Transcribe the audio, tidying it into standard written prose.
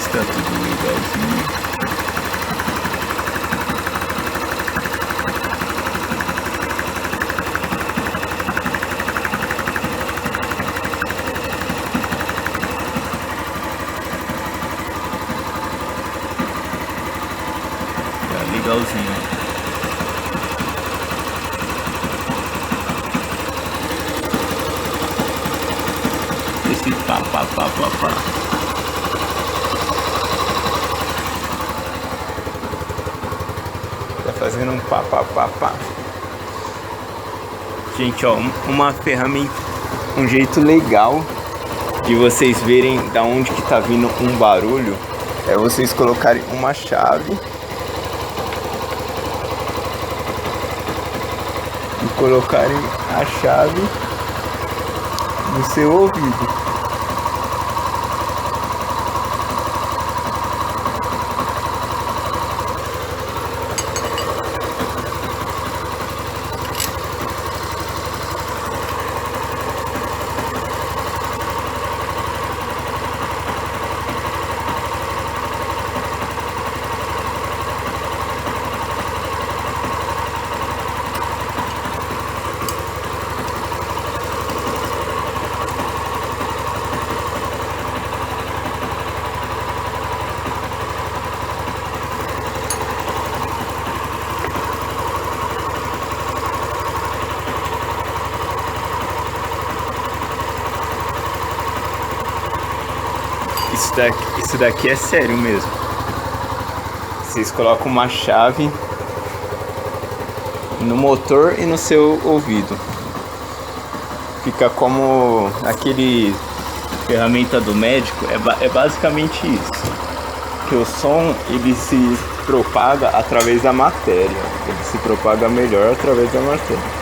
está tudo legalzinho. Tá legalzinho. Esse pá. Tá fazendo um pá. Gente, ó, uma ferramenta, um jeito legal de vocês verem da onde que tá vindo um barulho é vocês colocarem uma chave e colocarem a chave no seu ouvido. Isso daqui é sério mesmo. Vocês colocam uma chave no motor e no seu ouvido. Fica como aquele ferramenta do médico. É basicamente isso. Que o som ele se propaga através da matéria. Ele se propaga melhor através da matéria.